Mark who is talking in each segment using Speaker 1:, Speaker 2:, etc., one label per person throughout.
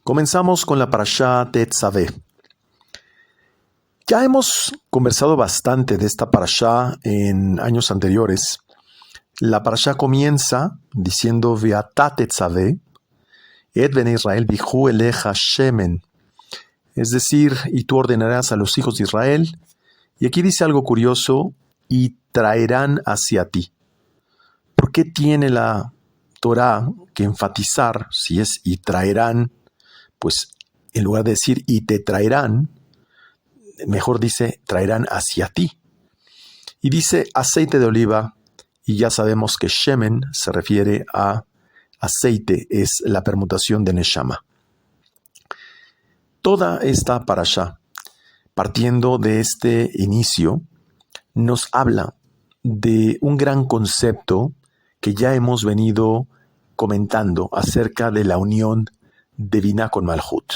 Speaker 1: Comenzamos con la parashá Tetzaveh. Ya hemos conversado bastante de esta parashá en años anteriores. La parashá comienza diciendo Ve'ata Tetzaveh, et bnei Israel bichu eleja shemen. Es decir, y tú ordenarás a los hijos de Israel. Y aquí dice algo curioso, y traerán hacia ti. ¿Por qué tiene la Torá que enfatizar, si es y traerán, pues en lugar de decir y te traerán, mejor dice traerán hacia ti? Y dice aceite de oliva, y ya sabemos que shemen se refiere a aceite, es la permutación de neshama. Toda esta parashá, partiendo de este inicio, nos habla de un gran concepto que ya hemos venido comentando acerca de la unión de Binah con Malhut.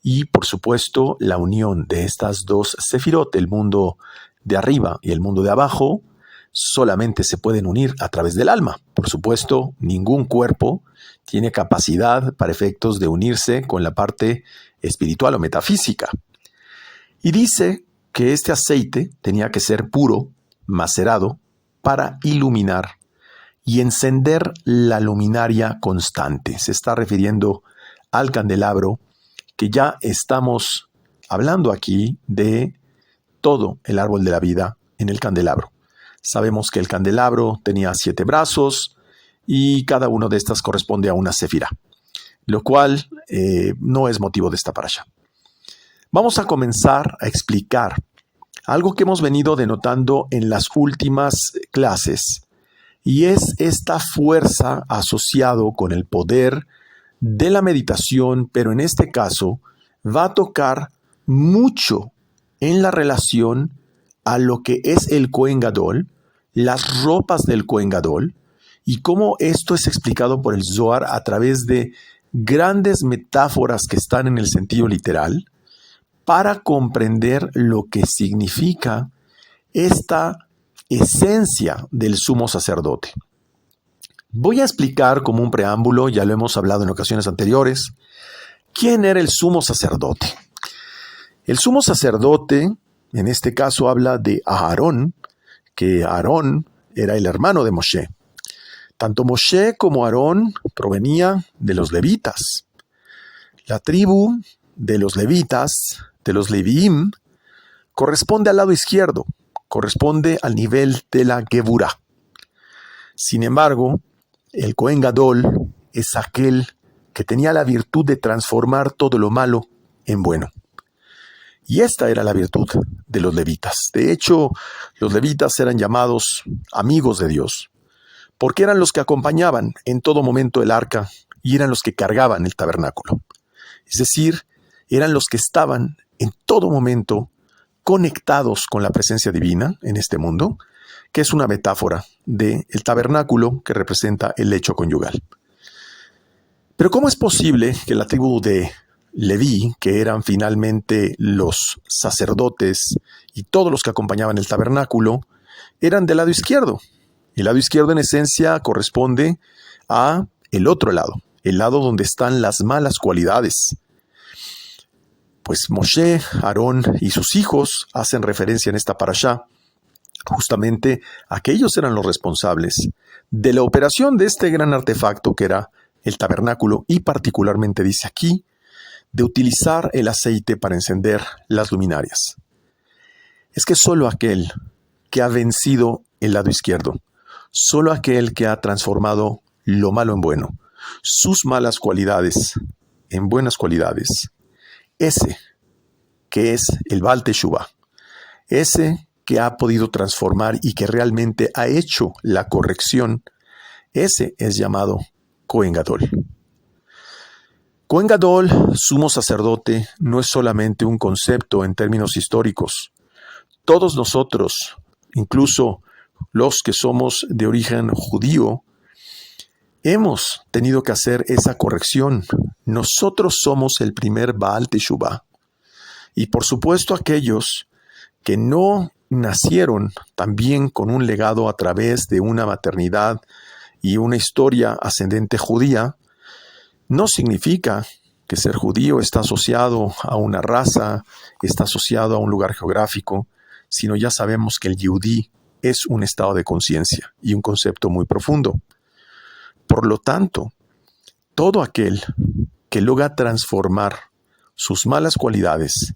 Speaker 1: Y, por supuesto, la unión de estas dos sefirot, el mundo de arriba y el mundo de abajo, solamente se pueden unir a través del alma. Por supuesto, ningún cuerpo tiene capacidad para efectos de unirse con la parte espiritual o metafísica. Y dice que este aceite tenía que ser puro, macerado, para iluminar y encender la luminaria constante. Se está refiriendo al candelabro, que ya estamos hablando aquí de todo el árbol de la vida en el candelabro. Sabemos que el candelabro tenía 7 brazos y cada uno de estas corresponde a una sefirá, lo cual no es motivo de esta parashá. Vamos a comenzar a explicar algo que hemos venido denotando en las últimas clases, y es esta fuerza asociado con el poder de la meditación, pero en este caso va a tocar mucho en la relación a lo que es el Kohen Gadol, las ropas del Kohen Gadol, y cómo esto es explicado por el Zohar a través de grandes metáforas que están en el sentido literal, para comprender lo que significa esta esencia del sumo sacerdote. Voy a explicar como un preámbulo, ya lo hemos hablado en ocasiones anteriores, quién era el sumo sacerdote. El sumo sacerdote, en este caso habla de Aarón, que Aarón era el hermano de Moshe. Tanto Moshe como Aarón provenía de los levitas. La tribu de los levitas, de los leviim, corresponde al lado izquierdo, corresponde al nivel de la Geburá. Sin embargo, el Kohen Gadol es aquel que tenía la virtud de transformar todo lo malo en bueno. Y esta era la virtud de los levitas. De hecho, los levitas eran llamados amigos de Dios, porque eran los que acompañaban en todo momento el arca y eran los que cargaban el tabernáculo. Es decir, eran los que estaban en todo momento conectados con la presencia divina en este mundo, que es una metáfora del tabernáculo que representa el lecho conyugal. Pero ¿cómo es posible que la tribu de Leví, que eran finalmente los sacerdotes y todos los que acompañaban el tabernáculo, eran del lado izquierdo? El lado izquierdo en esencia corresponde a el otro lado, el lado donde están las malas cualidades. Pues Moshe, Aarón y sus hijos hacen referencia en esta parashá justamente a que ellos eran los responsables de la operación de este gran artefacto que era el tabernáculo, y particularmente dice aquí de utilizar el aceite para encender las luminarias. Es que solo aquel que ha vencido el lado izquierdo, solo aquel que ha transformado lo malo en bueno, sus malas cualidades en buenas cualidades, ese que es el Baal Teshuvah, ese que ha podido transformar y que realmente ha hecho la corrección, ese es llamado Kohen Gadol. Kohen Gadol, sumo sacerdote, no es solamente un concepto en términos históricos. Todos nosotros, incluso los que somos de origen judío, hemos tenido que hacer esa corrección. Nosotros somos el primer Baal Teshuvah. Y por supuesto aquellos que no nacieron también con un legado a través de una maternidad y una historia ascendente judía, no significa que ser judío está asociado a una raza, está asociado a un lugar geográfico, sino ya sabemos que el yehudí es un estado de conciencia y un concepto muy profundo. Por lo tanto, todo aquel que logra transformar sus malas cualidades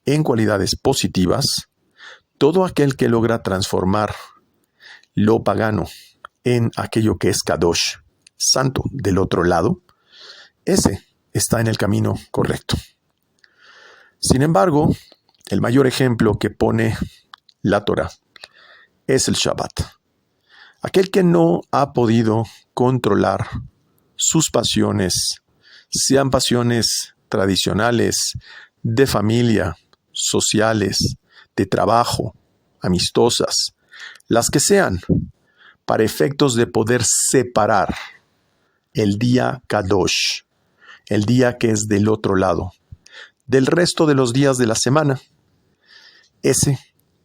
Speaker 1: en cualidades positivas, todo aquel que logra transformar lo pagano en aquello que es kadosh, santo del otro lado, ese está en el camino correcto. Sin embargo, el mayor ejemplo que pone la Torá es el Shabbat. Aquel que no ha podido controlar sus pasiones, sean pasiones tradicionales, de familia, sociales, de trabajo, amistosas, las que sean, para efectos de poder separar el día Kadosh, el día que es del otro lado, del resto de los días de la semana, ese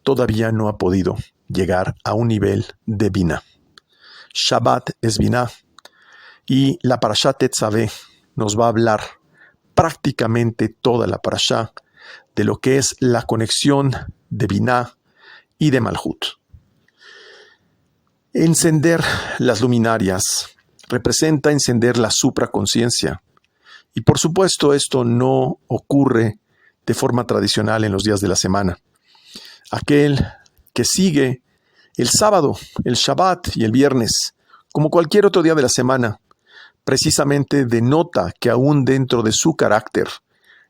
Speaker 1: todavía no ha podido llegar a un nivel de Binah. Shabbat es Binah y la Parashá Tetzaveh nos va a hablar prácticamente toda la Parashá de lo que es la conexión de Binah y de Malhut. Encender las luminarias representa encender la supraconciencia. Y por supuesto esto no ocurre de forma tradicional en los días de la semana. Aquel que sigue el sábado, el Shabbat y el viernes, como cualquier otro día de la semana, precisamente denota que aún dentro de su carácter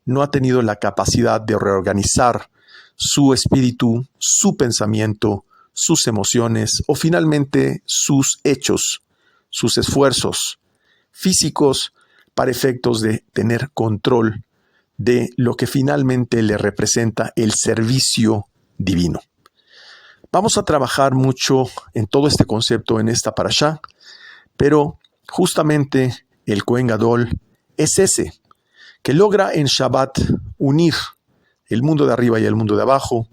Speaker 1: no ha tenido la capacidad de reorganizar su espíritu, su pensamiento, sus emociones o finalmente sus hechos, sus esfuerzos físicos para efectos de tener control de lo que finalmente le representa el servicio divino. Vamos a trabajar mucho en todo este concepto en esta parashá, pero justamente el Kohen Gadol es ese, que logra en Shabbat unir el mundo de arriba y el mundo de abajo,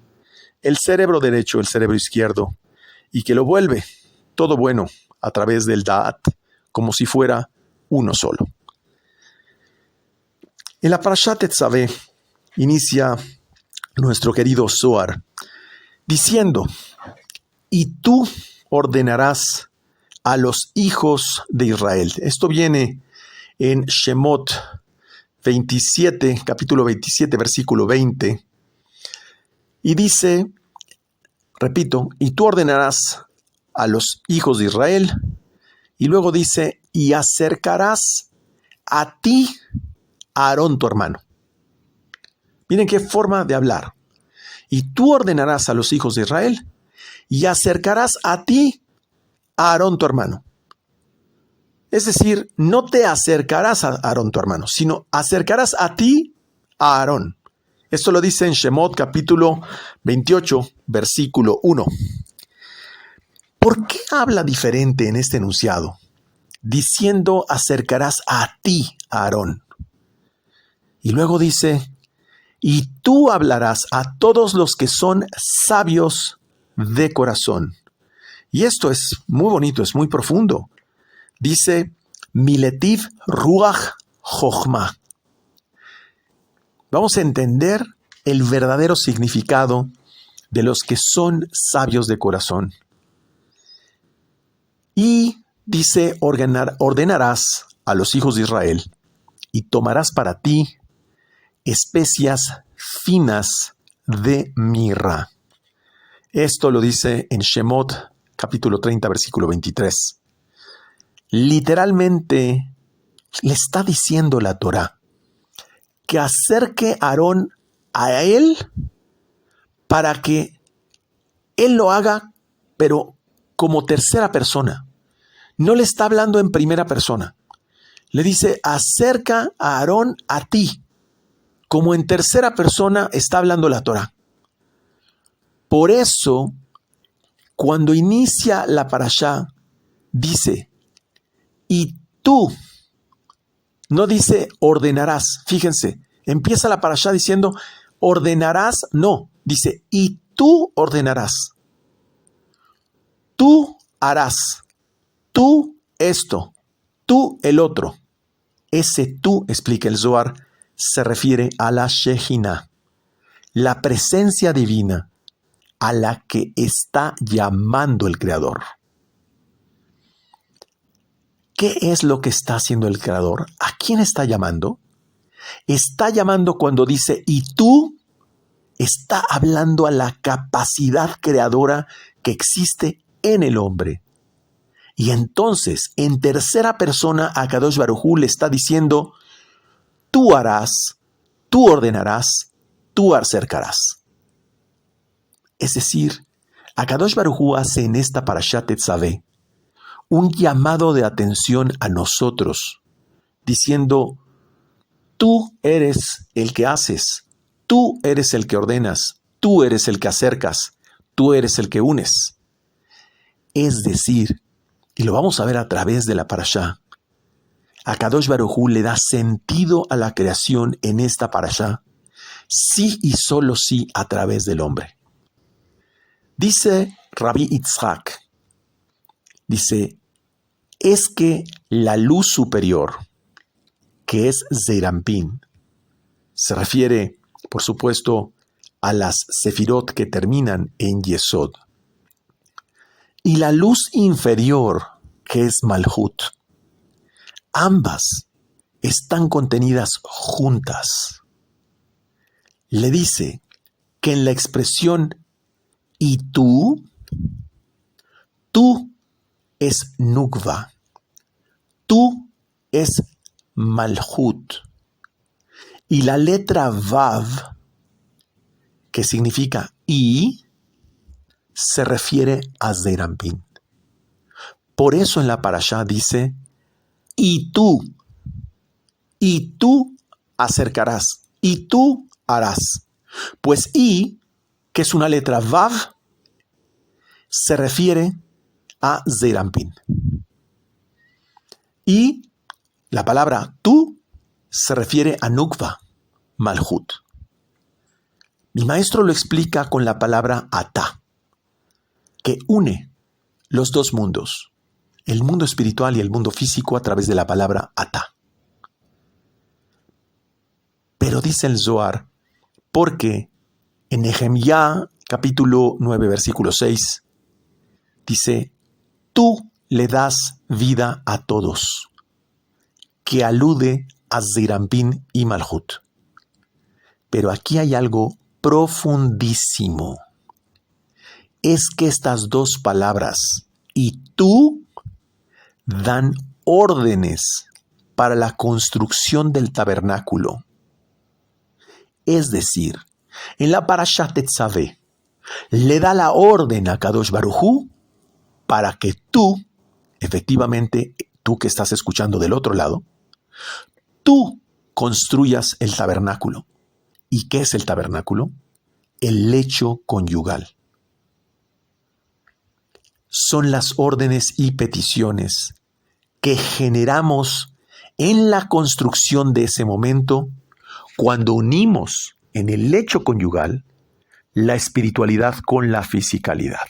Speaker 1: el cerebro derecho, el cerebro izquierdo, y que lo vuelve todo bueno a través del Da'at, como si fuera uno solo. En la Parashá Tetzaveh inicia nuestro querido Zohar diciendo: y tú ordenarás a los hijos de Israel. Esto viene en Shemot 27, capítulo 27, versículo 20, y dice, repito, y tú ordenarás a los hijos de Israel, y luego dice, y acercarás a ti a Aarón tu hermano. Miren qué forma de hablar. Y tú ordenarás a los hijos de Israel y acercarás a ti a Aarón tu hermano. Es decir, no te acercarás a Aarón tu hermano, sino acercarás a ti a Aarón. Esto lo dice en Shemot capítulo 28, versículo 1. ¿Por qué habla diferente en este enunciado? Diciendo acercarás a ti a Aarón. Y luego dice, y tú hablarás a todos los que son sabios de corazón. Y esto es muy bonito, es muy profundo. Dice, Miletiv Ruach Jochma. Vamos a entender el verdadero significado de los que son sabios de corazón. Y dice, ordenarás a los hijos de Israel y tomarás para ti especias finas de mirra. Esto lo dice en Shemot, capítulo 30, versículo 23. Literalmente le está diciendo la Torá que acerque a Aarón a él para que él lo haga, pero como tercera persona. No le está hablando en primera persona. Le dice, acerca a Aarón a ti. Como en tercera persona está hablando la Torá. Por eso, cuando inicia la parashá, dice, y tú, no dice ordenarás. Fíjense, empieza la parashá diciendo, ordenarás, no, dice, y tú ordenarás. Tú harás, tú esto, tú el otro. Ese tú, explica el Zohar, se refiere a la Shejina, la presencia divina a la que está llamando el Creador. ¿Qué es lo que está haciendo el Creador? ¿A quién está llamando? Está llamando cuando dice, y tú, está hablando a la capacidad creadora que existe en el hombre. Y entonces, en tercera persona, Akadosh Baruj Hu le está diciendo, tú harás, tú ordenarás, tú acercarás. Es decir, Akadosh Baruj Hu hace en esta Parashat Tetzaveh un llamado de atención a nosotros, diciendo, tú eres el que haces, tú eres el que ordenas, tú eres el que acercas, tú eres el que unes. Es decir, y lo vamos a ver a través de la parashá, Akadosh Baruj Hu le da sentido a la creación en esta parashá, sí y solo sí a través del hombre. Dice Rabbi Yitzhak, dice, es que la luz superior, que es Zeir Anpin, se refiere, por supuesto, a las sefirot que terminan en Yesod, y la luz inferior, que es Malhut, ambas están contenidas juntas. Le dice que en la expresión y tú es Nukva, tú es Malhut, y la letra Vav, que significa y, se refiere a Zeir Anpin. Por eso en la parashá dice, y tú acercarás, y tú harás. Pues y, que es una letra Vav, se refiere a Zeir Anpin. Y la palabra tú se refiere a Nukva, Malhut. Mi maestro lo explica con la palabra Atá, que une los dos mundos, el mundo espiritual y el mundo físico a través de la palabra Atá. Pero dice el Zohar, porque en Nehemías capítulo 9, versículo 6, dice, tú le das vida a todos, que alude a Zeir Anpin y Malhut. Pero aquí hay algo profundísimo. Es que estas dos palabras, y tú, dan órdenes para la construcción del tabernáculo. Es decir, en la Parashat Tetzaveh, le da la orden a Kadosh Baruj Hu para que tú, efectivamente, tú que estás escuchando del otro lado, tú construyas el tabernáculo. ¿Y qué es el tabernáculo? El lecho conyugal. Son las órdenes y peticiones que generamos en la construcción de ese momento cuando unimos en el lecho conyugal la espiritualidad con la fisicalidad.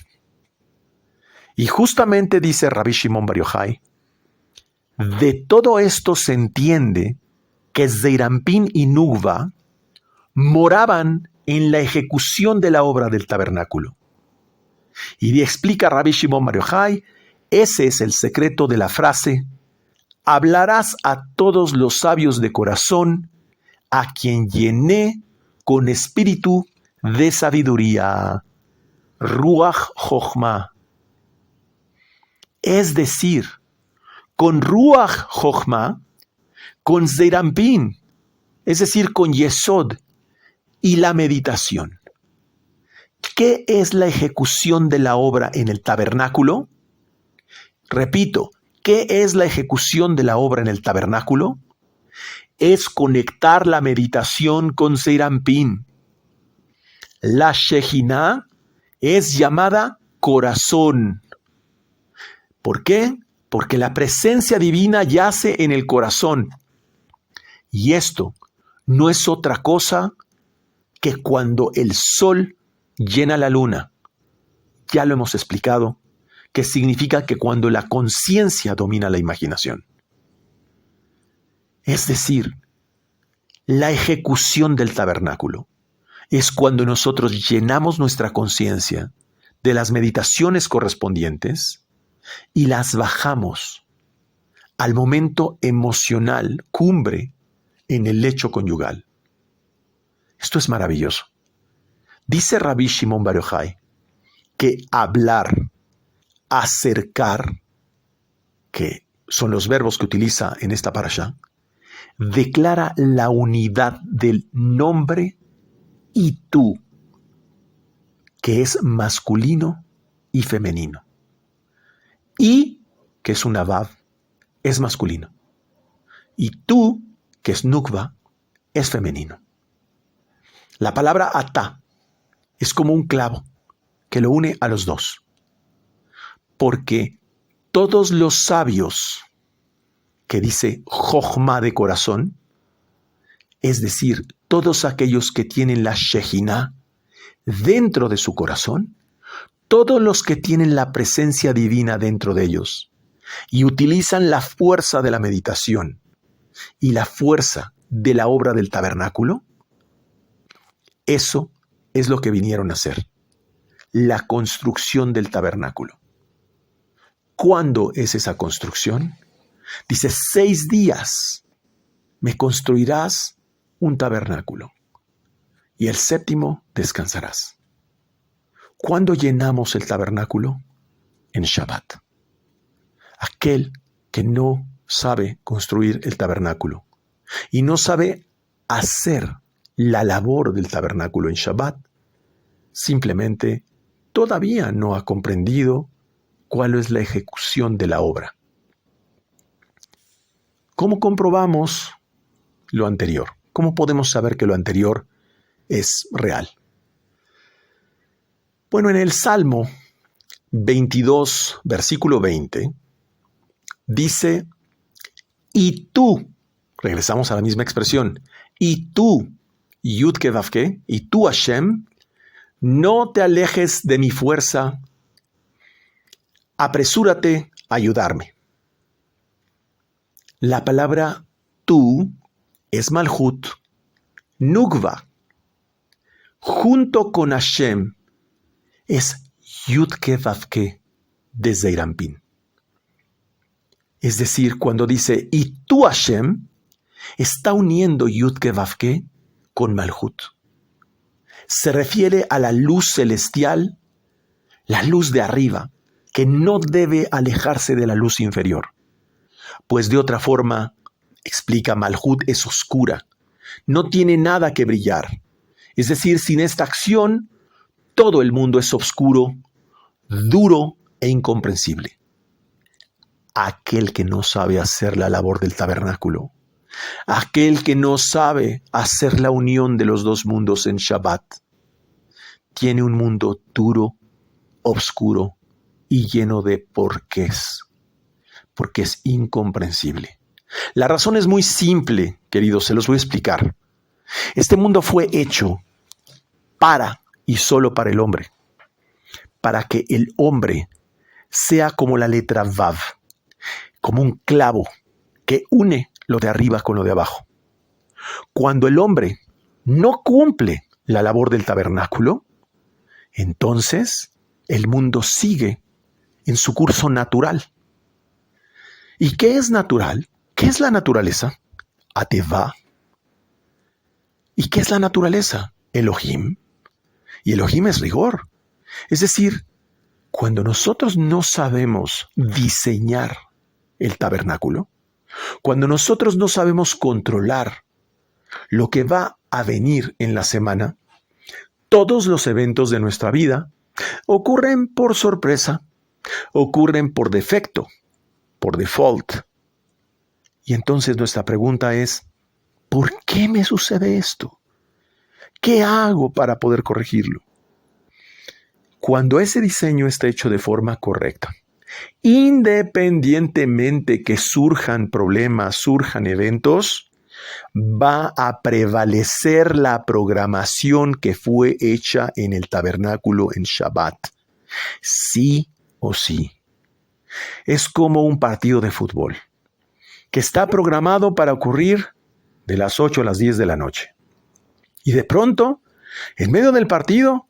Speaker 1: Y justamente dice Rabbi Shimon Bar Yochai, de todo esto se entiende que Zeir Anpin y Nukva moraban en la ejecución de la obra del tabernáculo. Y explica Rabbi Shimon Bar Yochai, ese es el secreto de la frase, hablarás a todos los sabios de corazón, a quien llené con espíritu de sabiduría, Ruach Jochma. Es decir, con Ruach Jochma, con Zeir Anpin, es decir, con Yesod y la meditación. ¿Qué es la ejecución de la obra en el tabernáculo? Repito, ¿qué es la ejecución de la obra en el tabernáculo? Es conectar la meditación con Zeir Anpin. La Shejina es llamada corazón. ¿Por qué? Porque la presencia divina yace en el corazón. Y esto no es otra cosa que cuando el sol llena la luna. Ya lo hemos explicado, que significa que cuando la conciencia domina la imaginación. Es decir, la ejecución del tabernáculo es cuando nosotros llenamos nuestra conciencia de las meditaciones correspondientes y las bajamos al momento emocional, cumbre, en el lecho conyugal. Esto es maravilloso. Dice Rabbi Shimon Bar Yochai que hablar, acercar, que son los verbos que utiliza en esta parashá, declara la unidad del nombre y tú, que es masculino y femenino. Y, que es una vav, es masculino. Y tú, que es nukva, es femenino. La palabra atá es como un clavo que lo une a los dos. Porque todos los sabios, que dice Jochma de corazón, es decir, todos aquellos que tienen la Shejinah dentro de su corazón, todos los que tienen la presencia divina dentro de ellos y utilizan la fuerza de la meditación y la fuerza de la obra del tabernáculo, eso es lo que vinieron a hacer, la construcción del tabernáculo. ¿Cuándo es esa construcción? Dice, 6 días me construirás un tabernáculo y el 7º descansarás. ¿Cuándo llenamos el tabernáculo? En Shabbat. Aquel que no sabe construir el tabernáculo y no sabe hacer la labor del tabernáculo en Shabbat, simplemente todavía no ha comprendido cuál es la ejecución de la obra. ¿Cómo comprobamos lo anterior? ¿Cómo podemos saber que lo anterior es real? Bueno, en el Salmo 22, versículo 20, dice, y tú, regresamos a la misma expresión, y tú, Yud Ke Vav Ke, y tú, Hashem, no te alejes de mi fuerza, apresúrate a ayudarme. La palabra tú es Malhut, Nukva. Junto con Hashem es Yud Ke Vav Ke de Zeir Anpin. Es decir, cuando dice y tú Hashem, está uniendo Yud Ke Vav Ke con Malhut. Se refiere a la luz celestial, la luz de arriba, que no debe alejarse de la luz inferior. Pues de otra forma, explica, Malhut es oscura, no tiene nada que brillar. Es decir, sin esta acción, todo el mundo es oscuro, duro e incomprensible. Aquel que no sabe hacer la labor del tabernáculo, aquel que no sabe hacer la unión de los dos mundos en Shabbat, tiene un mundo duro, oscuro y lleno de porqués, porque es incomprensible. La razón es muy simple, queridos, se los voy a explicar. Este mundo fue hecho para y solo para el hombre, para que el hombre sea como la letra Vav, como un clavo que une lo de arriba con lo de abajo. Cuando el hombre no cumple la labor del tabernáculo, entonces el mundo sigue en su curso natural. ¿Y qué es natural? ¿Qué es la naturaleza? Atevá. ¿Y qué es la naturaleza? Elohim. Y Elohim es rigor. Es decir, cuando nosotros no sabemos diseñar el tabernáculo, cuando nosotros no sabemos controlar lo que va a venir en la semana, todos los eventos de nuestra vida ocurren por sorpresa, ocurren por defecto, por default. Y entonces nuestra pregunta es, ¿por qué me sucede esto? ¿Qué hago para poder corregirlo? Cuando ese diseño está hecho de forma correcta, independientemente que surjan problemas, surjan eventos, va a prevalecer la programación que fue hecha en el tabernáculo en Shabbat. Sí o sí. Es como un partido de fútbol que está programado para ocurrir de las 8 a las 10 de la noche. Y de pronto, en medio del partido,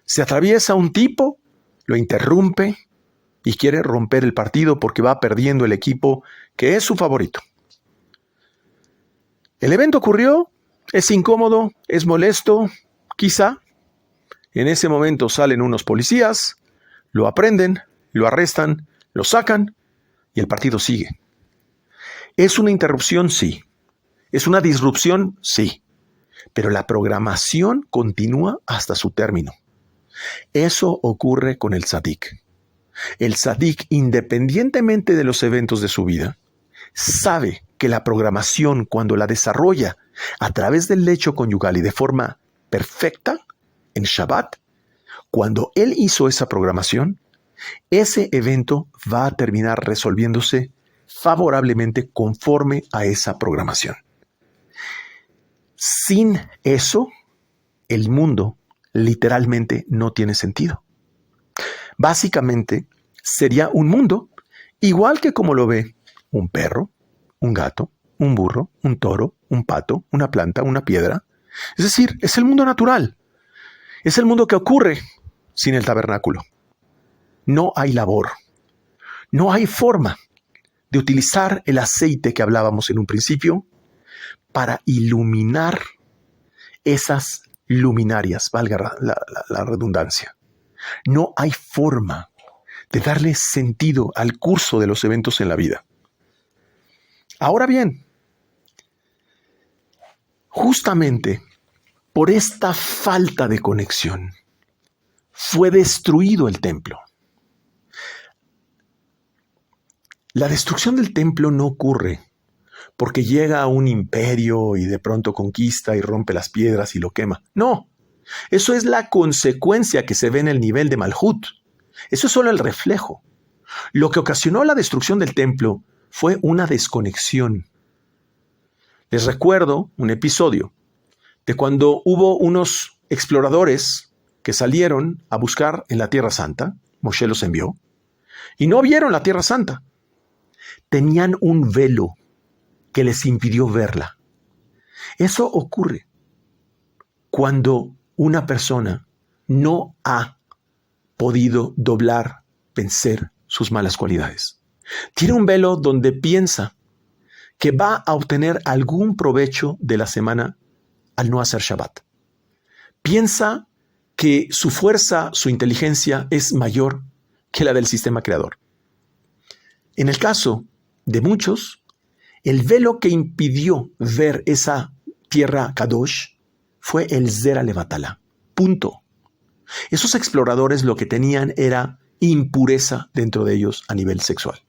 Speaker 1: se atraviesa un tipo, lo interrumpe y quiere romper el partido porque va perdiendo el equipo que es su favorito. El evento ocurrió, es incómodo, es molesto, quizá. En ese momento salen unos policías, lo aprenden, lo arrestan, lo sacan y el partido sigue. ¿Es una interrupción? Sí. ¿Es una disrupción? Sí. Pero la programación continúa hasta su término. Eso ocurre con el tzadik. El tzadik, independientemente de los eventos de su vida, sabe que la programación, cuando la desarrolla a través del lecho conyugal y de forma perfecta, en Shabbat, cuando él hizo esa programación, ese evento va a terminar resolviéndose favorablemente conforme a esa programación. Sin eso, el mundo literalmente no tiene sentido. Básicamente, sería un mundo igual que como lo ve un perro, un gato, un burro, un toro, un pato, una planta, una piedra. Es decir, es el mundo natural. Es el mundo que ocurre sin el tabernáculo. No hay labor. No hay forma de utilizar el aceite que hablábamos en un principio para iluminar esas luminarias, valga la redundancia. No hay forma de darle sentido al curso de los eventos en la vida. Ahora bien, justamente por esta falta de conexión fue destruido el templo. La destrucción del templo no ocurre porque llega a un imperio y de pronto conquista y rompe las piedras y lo quema. No, eso es la consecuencia que se ve en el nivel de Malhut. Eso es solo el reflejo. Lo que ocasionó la destrucción del templo fue una desconexión. Les recuerdo un episodio de cuando hubo unos exploradores que salieron a buscar en la Tierra Santa. Moshe los envió y no vieron la Tierra Santa. Tenían un velo que les impidió verla. Eso ocurre cuando una persona no ha podido doblar, vencer sus malas cualidades. Tiene un velo donde piensa que va a obtener algún provecho de la semana al no hacer Shabbat. Piensa que su fuerza, su inteligencia es mayor que la del sistema creador. En el caso de muchos, el velo que impidió ver esa tierra Kadosh fue el Zera Levatala. Punto. Esos exploradores lo que tenían era impureza dentro de ellos a nivel sexual.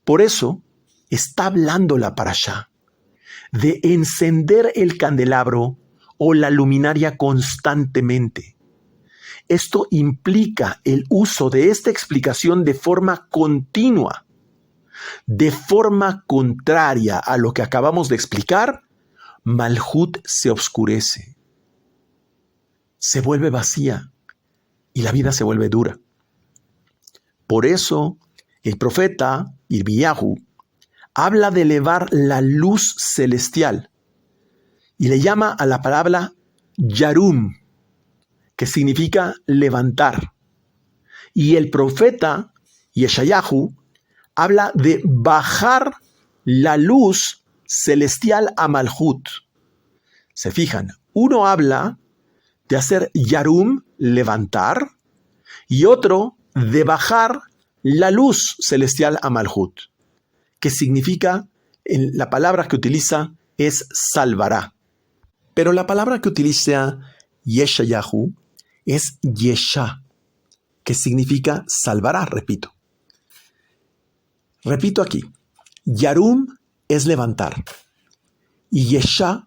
Speaker 1: Por eso está hablando la parashá de encender el candelabro o la luminaria constantemente. Esto implica el uso de esta explicación de forma continua. De forma contraria a lo que acabamos de explicar, Malhut se oscurece, se vuelve vacía y la vida se vuelve dura. Por eso el profeta Irmiyahu habla de elevar la luz celestial y le llama a la palabra Yarum, que significa levantar. Y el profeta Yeshayahu habla de bajar la luz celestial a Malhut. Se fijan, uno habla de hacer Yarum, levantar, y otro de bajar la luz celestial a Malhut, que significa, la palabra que utiliza es salvará. Pero la palabra que utiliza Yeshayahu es Yesha, que significa salvará, repito. Repito aquí, Yarum es levantar y Yesha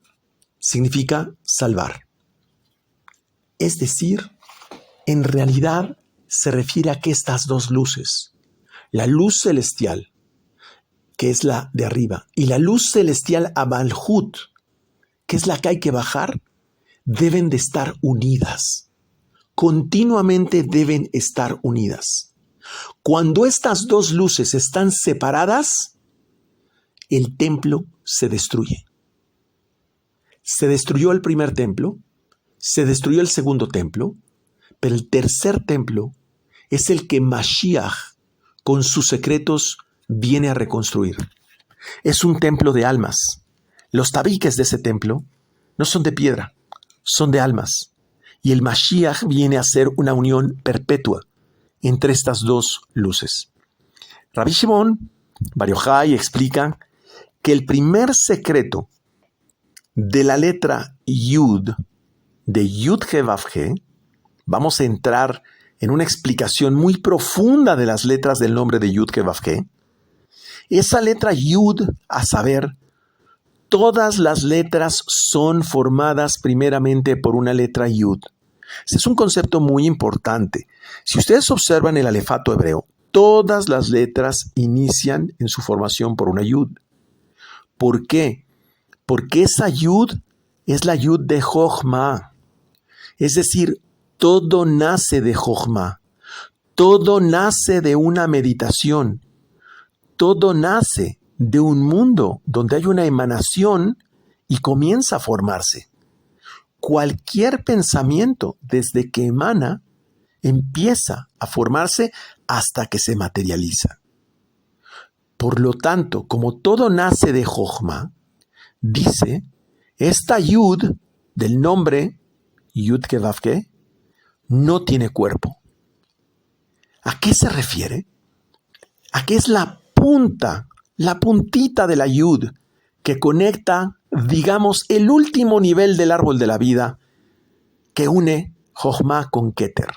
Speaker 1: significa salvar. Es decir, en realidad se refiere a que estas dos luces, la luz celestial, que es la de arriba, y la luz celestial a Malhut, que es la que hay que bajar, deben de estar unidas. Continuamente deben estar unidas. Cuando estas dos luces están separadas, el templo se destruye. Se destruyó el primer templo, se destruyó el segundo templo, pero el tercer templo es el que Mashiach, con sus secretos, viene a reconstruir. Es un templo de almas. Los tabiques de ese templo no son de piedra, son de almas. Y el Mashiach viene a hacer una unión perpetua entre estas dos luces. Rabbi Shimon Bar Yochai explica que el primer secreto de la letra Yud, de Yud He Vav He, vamos a entrar en una explicación muy profunda de las letras del nombre de Yud He Vav He. Esa letra Yud, a saber, todas las letras son formadas primeramente por una letra Yud. Ese es un concepto muy importante. Si ustedes observan el alefato hebreo, todas las letras inician en su formación por una Yud. ¿Por qué? Porque esa Yud es la Yud de Jochma. Es decir, todo nace de Jochma. Todo nace de una meditación. Todo nace de un mundo donde hay una emanación y comienza a formarse. Cualquier pensamiento, desde que emana, empieza a formarse hasta que se materializa. Por lo tanto, como todo nace de Jochma, dice, esta Yud del nombre Yud He Vav He no tiene cuerpo. ¿A qué se refiere? A que es la punta, la puntita de la Yud que conecta, digamos, el último nivel del árbol de la vida que une Jochma con Keter.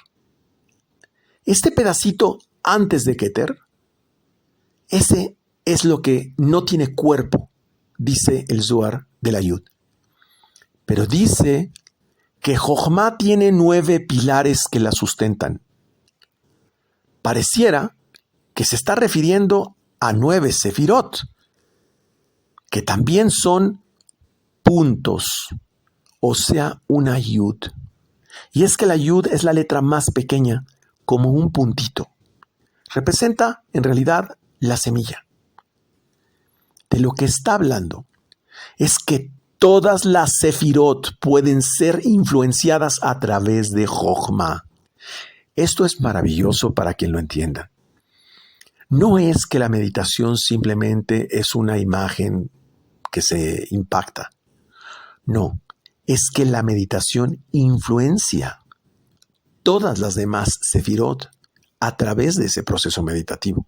Speaker 1: Este pedacito antes de Keter, ese es lo que no tiene cuerpo, dice el Zohar de la Yud. Pero dice que Jochma tiene 9 pilares que la sustentan. Pareciera que se está refiriendo a 9 sefirot, que también son puntos, o sea, una Yud. Y es que la Yud es la letra más pequeña, como un puntito. Representa, en realidad, la semilla. De lo que está hablando es que todas las sefirot pueden ser influenciadas a través de Jochma. Esto es maravilloso para quien lo entienda. No es que la meditación simplemente es una imagen que se impacta. No, es que la meditación influencia todas las demás sefirot a través de ese proceso meditativo.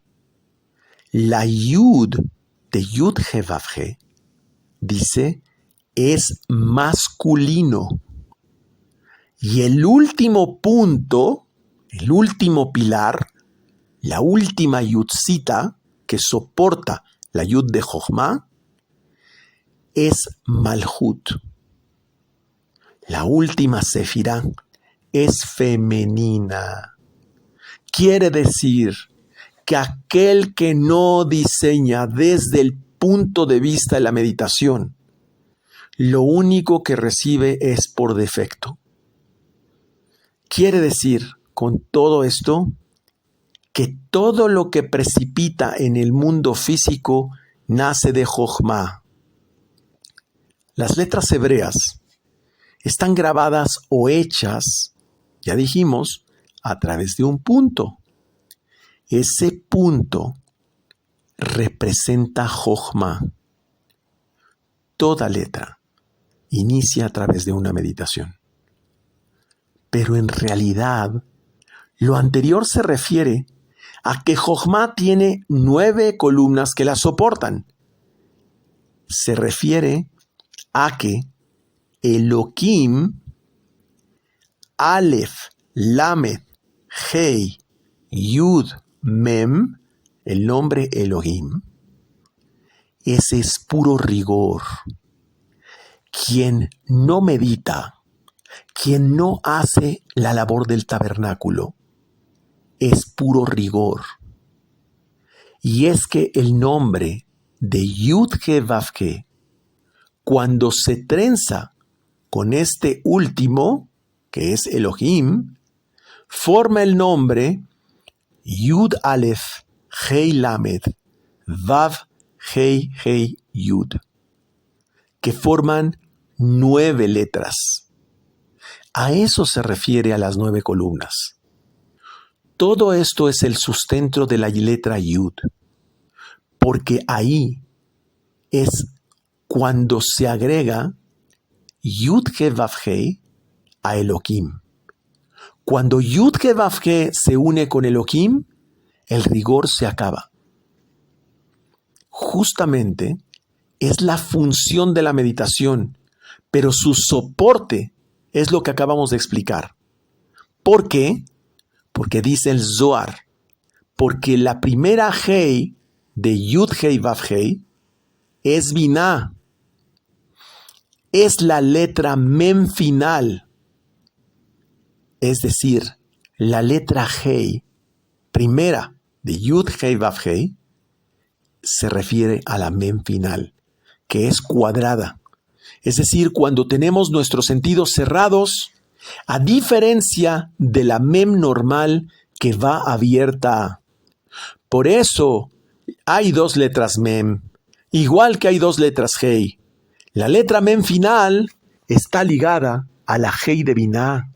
Speaker 1: La Yud de Yud He Vav He, dice, es masculino. Y el último punto, el último pilar, la última Yudcita que soporta la Yud de Jochma, es Malhut. La última sefirá es femenina. Quiere decir que aquel que no diseña desde el punto de vista de la meditación, lo único que recibe es por defecto. Quiere decir, con todo esto, que todo lo que precipita en el mundo físico nace de Jochma. Las letras hebreas están grabadas o hechas, ya dijimos, a través de un punto. Ese punto representa Jochma. Toda letra inicia a través de una meditación. Pero en realidad, lo anterior se refiere a que Jochma tiene 9 columnas que la soportan. Se refiere a que Elohim, Aleph, Lamed, Hei, Yud, Mem, el nombre Elohim, ese es puro rigor. Quien no medita, quien no hace la labor del tabernáculo, es puro rigor. Y es que el nombre de Yud He Vav He, cuando se trenza con este último, que es Elohim, forma el nombre Yud Aleph Hei Lamed Vav Hei Hei Yud, que forman 9 letras. A eso se refiere a las 9 columnas. Todo esto es el sustento de la letra Yud, porque ahí es cuando se agrega Yud He Vav He a Elohim. Cuando Yud He Vav He se une con Elohim, el rigor se acaba. Justamente es la función de la meditación, pero su soporte es lo que acabamos de explicar. ¿Por qué? Porque dice el Zohar, porque la primera Hei de Yud Hei Vav Hei es Binah. Es la letra Mem final. Es decir, la letra Hei, primera de Yud Hei Vav Hei, se refiere a la Mem final, que es cuadrada. Es decir, cuando tenemos nuestros sentidos cerrados, a diferencia de la Mem normal que va abierta. Por eso hay 2 letras Mem, igual que hay 2 letras Hei. La letra Mem final está ligada a la Hei de Binah.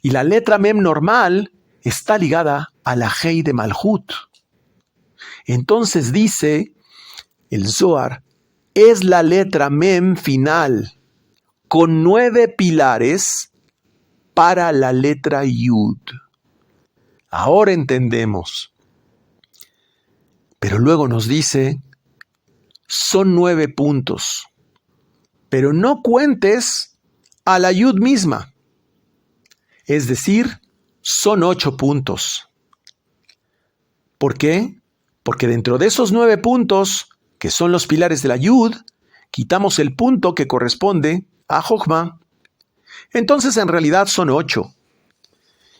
Speaker 1: Y la letra Mem normal está ligada a la Hei de Malhut. Entonces dice el Zohar, es la letra Mem final, con 9 pilares para la letra Yud. Ahora entendemos. Pero luego nos dice, son 9 puntos. Pero no cuentes a la Yud misma. Es decir, son 8 puntos. ¿Por qué? Porque dentro de esos 9 puntos, que son los pilares de la Yud, quitamos el punto que corresponde a Jochma. Entonces en realidad son 8.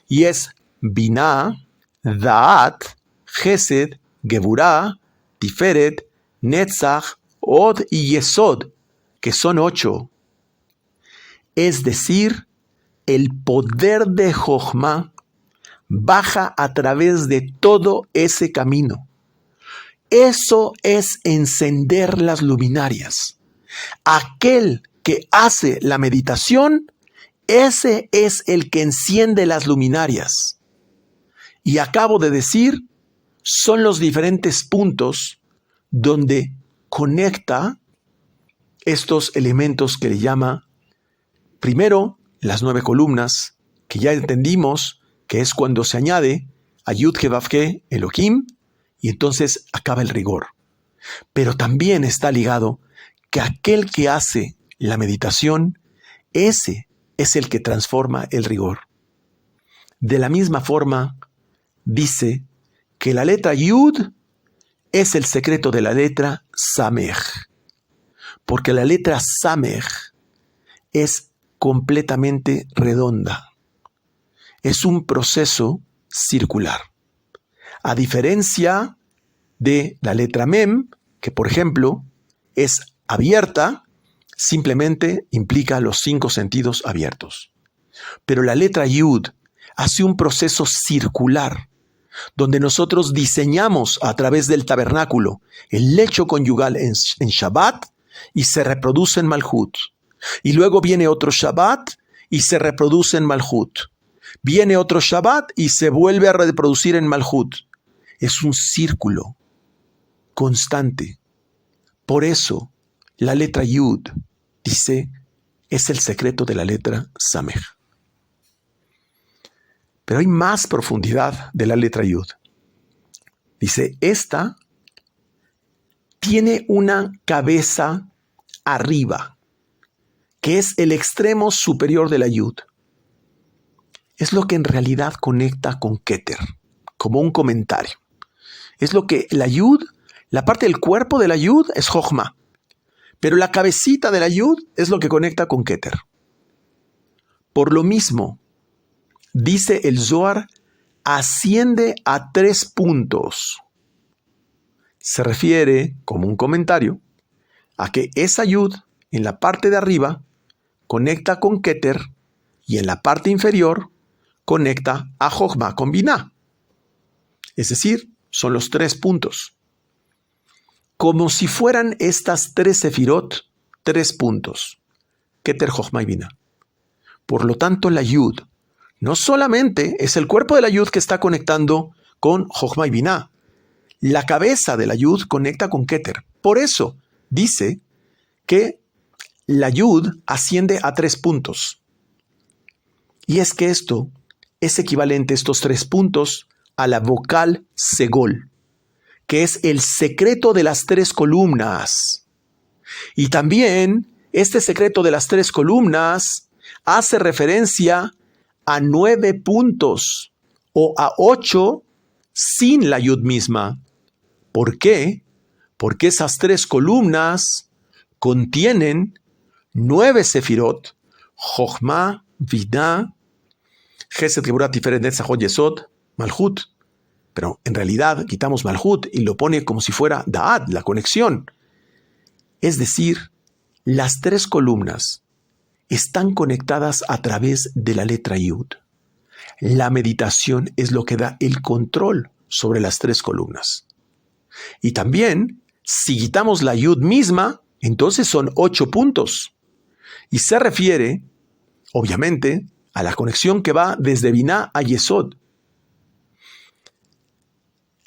Speaker 1: Y es Binah, Da'at, Gesed, Geburah, Tiferet, Netzach, Od y Yesod, que son 8. Es decir, el poder de Jochma baja a través de todo ese camino. Eso es encender las luminarias. Aquel que hace la meditación, ese es el que enciende las luminarias. Y acabo de decir, son los diferentes puntos donde conecta estos elementos que le llama, primero, las 9 columnas, que ya entendimos que es cuando se añade a Yud He Vav He, Elohim, y entonces acaba el rigor. Pero también está ligado que aquel que hace la meditación, ese es el que transforma el rigor. De la misma forma, dice que la letra Yud es el secreto de la letra Samech, porque la letra Samech es completamente redonda. Es un proceso circular. A diferencia de la letra Mem, que por ejemplo es abierta, simplemente implica los 5 sentidos abiertos. Pero la letra Yud hace un proceso circular, donde nosotros diseñamos a través del tabernáculo el lecho conyugal en Shabbat y se reproduce en Malhut. Y luego viene otro Shabbat y se reproduce en Malhut. Viene otro Shabbat y se vuelve a reproducir en Malhut. Es un círculo constante. Por eso, la letra Yud, dice, es el secreto de la letra Samech. Pero hay más profundidad de la letra Yud. Dice, esta tiene una cabeza arriba, que es el extremo superior de la Yud. Es lo que en realidad conecta con Keter, como un comentario. Es lo que la Yud, la parte del cuerpo de la Yud es Jochma, pero la cabecita de la Yud es lo que conecta con Keter. Por lo mismo, dice el Zohar, asciende a 3 puntos. Se refiere, como un comentario, a que esa Yud, en la parte de arriba, conecta con Keter, y en la parte inferior, conecta a Jochma con Binah. Es decir, son los 3 puntos. Como si fueran estas 3 sefirot, 3 puntos. Keter, Jochma y Binah. Por lo tanto, la Yud no solamente es el cuerpo de la Yud que está conectando con Jochma y Binah. La cabeza de la Yud conecta con Keter. Por eso dice que la Yud asciende a 3 puntos. Y es que esto es equivalente, estos 3 puntos, a la vocal Segol, que es el secreto de las 3 columnas. Y también este secreto de las 3 columnas hace referencia a 9 puntos o a 8 sin la Yud misma. ¿Por qué? Porque esas 3 columnas contienen 9 sefirot, Jochma, Binah, Gesed, Geburah, Tiferet, Netzach, Hod, Yesod, Malhut. Pero en realidad quitamos Malhut y lo pone como si fuera Da'at, la conexión. Es decir, las 3 columnas están conectadas a través de la letra Yud. La meditación es lo que da el control sobre las 3 columnas. Y también, si quitamos la Yud misma, entonces son 8 puntos. Y se refiere, obviamente, a la conexión que va desde Binah a Yesod.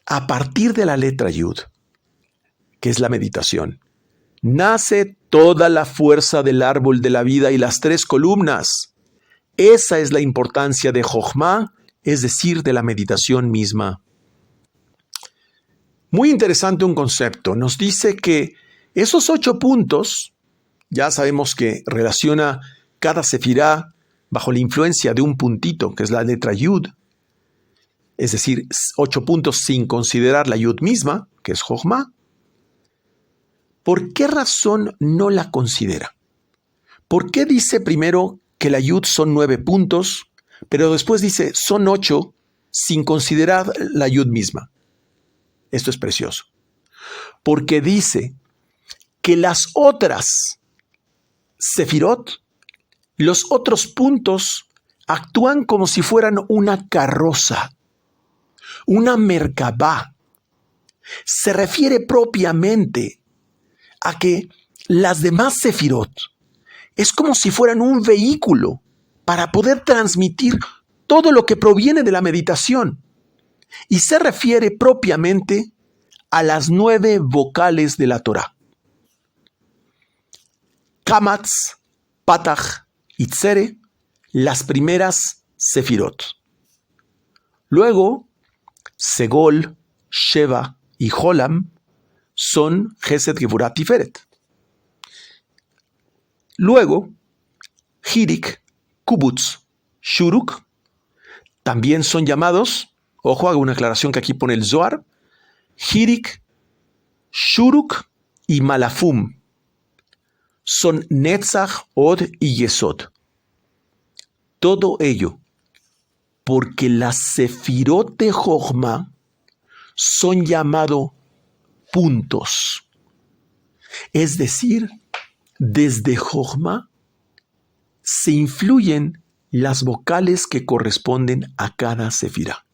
Speaker 1: A partir de la letra Yud, que es la meditación, nace toda la fuerza del árbol de la vida y las 3 columnas. Esa es la importancia de Jochma, es decir, de la meditación misma. Muy interesante un concepto. Nos dice que esos 8 puntos, ya sabemos que relaciona cada sefirá bajo la influencia de un puntito, que es la letra Yud, es decir, 8 puntos sin considerar la Yud misma, que es Jochma. ¿Por qué razón no la considera? ¿Por qué dice primero que la Yud son 9 puntos, pero después dice son 8 sin considerar la Yud misma? Esto es precioso. Porque dice que las otras sefirot, los otros puntos, actúan como si fueran una carroza, una merkabá. Se refiere propiamente a que las demás sefirot es como si fueran un vehículo para poder transmitir todo lo que proviene de la meditación. Y se refiere propiamente a las 9 vocales de la Torá. Kamatz, Patach y Tzere, las primeras sefirot. Luego, Segol, Sheva y Jolam son Gesed, Geburah, Tiferet. Luego, Hirik, Kubutz, Shuruk también son llamados, ojo, hago una aclaración que aquí pone el Zohar, Hirik, Shuruk y Malafum. Son Netzach, Od y Yesod. Todo ello porque las sefirot de Jochma son llamados puntos. Es decir, desde Jochma se influyen las vocales que corresponden a cada sefirá.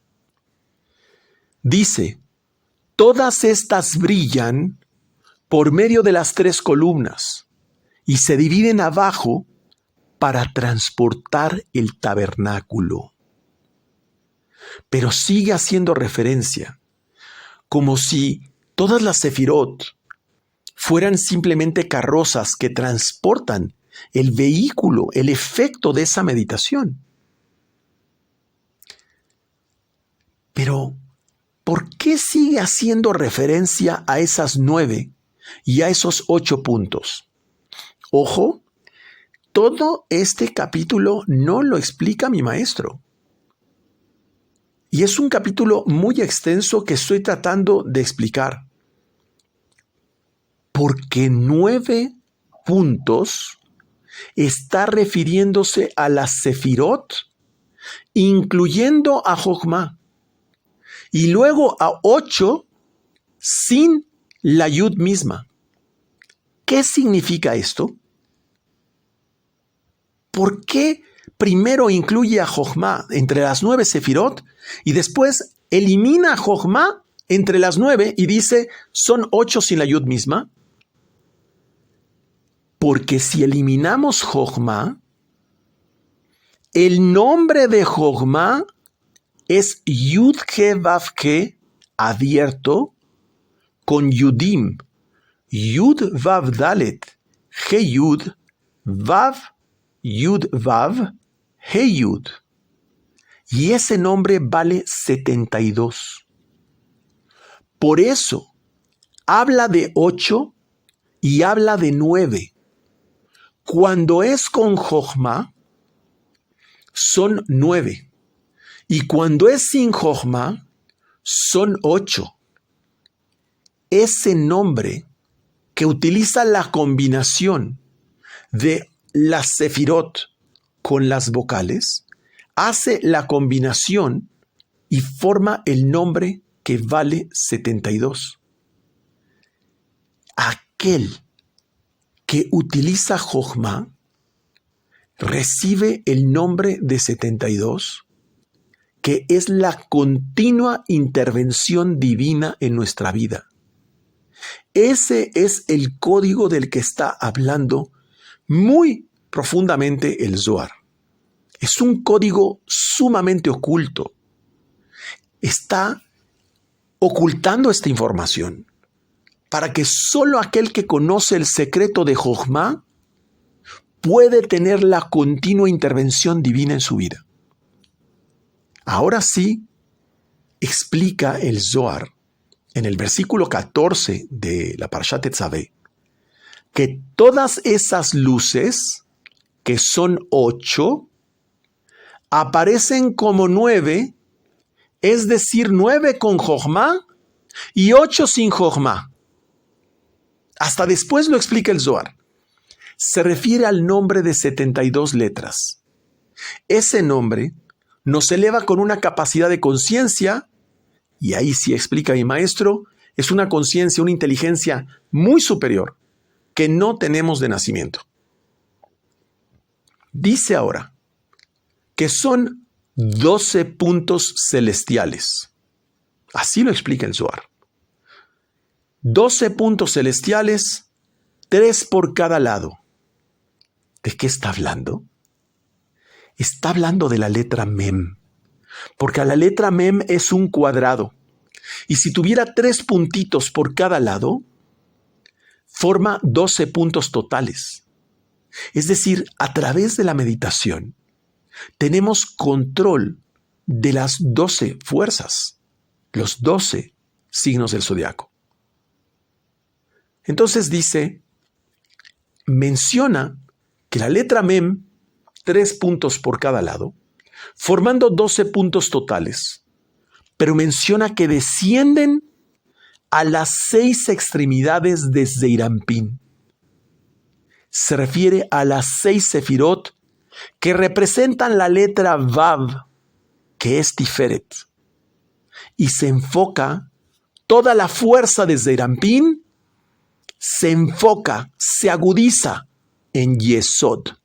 Speaker 1: Dice, todas estas brillan por medio de las 3 columnas y se dividen abajo para transportar el tabernáculo. Pero sigue haciendo referencia, como si todas las sefirot fueran simplemente carrozas que transportan el vehículo, el efecto de esa meditación. Pero, ¿por qué sigue haciendo referencia a esas 9 y a esos 8 puntos? Ojo, todo este capítulo no lo explica mi maestro. Y es un capítulo muy extenso que estoy tratando de explicar. Porque 9 puntos está refiriéndose a las sefirot, incluyendo a Jochma. Y luego a 8 sin la Yud misma. ¿Qué significa esto? ¿Por qué primero incluye a Jochma entre las 9 sefirot y después elimina a Jochma entre las 9 y dice son 8 sin la Yud misma? Porque si eliminamos Jochma, el nombre de Jochma es Yud-He-Vav-He abierto con Yudim. Yud-Vav-Dalet. He-Yud. Vav. Yud-Vav. He-Yud. Y ese nombre vale 72. Por eso, habla de 8 y habla de 9. Cuando es con Jochma, son 9. Y cuando es sin Jochma, son 8. Ese nombre que utiliza la combinación de las sefirot con las vocales, hace la combinación y forma el nombre que vale 72. Aquel que utiliza Jochma recibe el nombre de 72, que es la continua intervención divina en nuestra vida. Ese es el código del que está hablando muy profundamente el Zohar. Es un código sumamente oculto. Está ocultando esta información para que solo aquel que conoce el secreto de Jochma puede tener la continua intervención divina en su vida. Ahora sí, explica el Zohar en el versículo 14 de la Parashat Tetzaveh que todas esas luces, que son 8, aparecen como 9, es decir, 9 con Jochma y 8 sin Jochma. Hasta después lo explica el Zohar. Se refiere al nombre de 72 letras. Ese nombre nos eleva con una capacidad de conciencia, y ahí sí explica mi maestro, es una conciencia, una inteligencia muy superior que no tenemos de nacimiento. Dice ahora que son 12 puntos celestiales. Así lo explica el Zohar. 12 puntos celestiales, 3 por cada lado. ¿De qué está hablando? Está hablando de la letra Mem, porque la letra Mem es un cuadrado, y si tuviera 3 puntitos por cada lado, forma 12 puntos totales. Es decir, a través de la meditación, tenemos control de las 12 fuerzas, los 12 signos del zodiaco. Entonces menciona que la letra Mem, 3 puntos por cada lado, formando 12 puntos totales, pero menciona que descienden a las 6 extremidades de Zeirampín. Se refiere a las 6 sefirot que representan la letra Vav, que es Tiferet, y se enfoca toda la fuerza de Zeirampín, se enfoca, se agudiza en Yesod.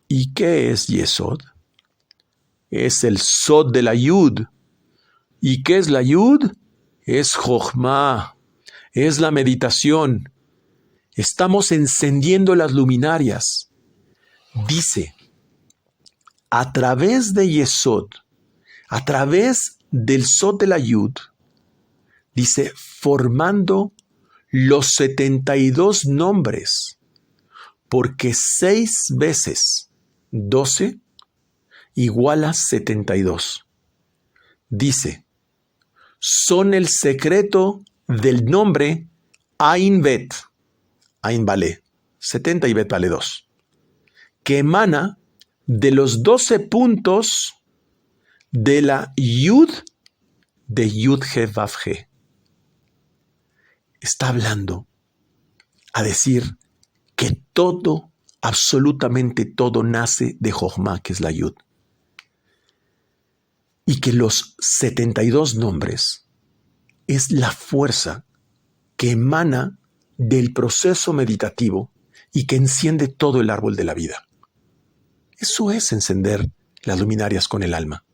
Speaker 1: ¿Y qué es Yesod? Es el Sod de la Yud. ¿Y qué es la Yud? Es Jochma, es la meditación. Estamos encendiendo las luminarias. Dice, a través de Yesod, a través del Sod de la Yud, dice, formando los 72 nombres, porque 6 veces 12 igual a 72. Dice, son el secreto del nombre Ain Bet, Ain vale 70 y Bet vale 2, que emana de los 12 puntos de la Yud de Yud-He-Vav-He. Está hablando a decir que todo, absolutamente todo, nace de Jochma, que es la Yud. Y que los 72 nombres es la fuerza que emana del proceso meditativo y que enciende todo el árbol de la vida. Eso es encender las luminarias con el alma.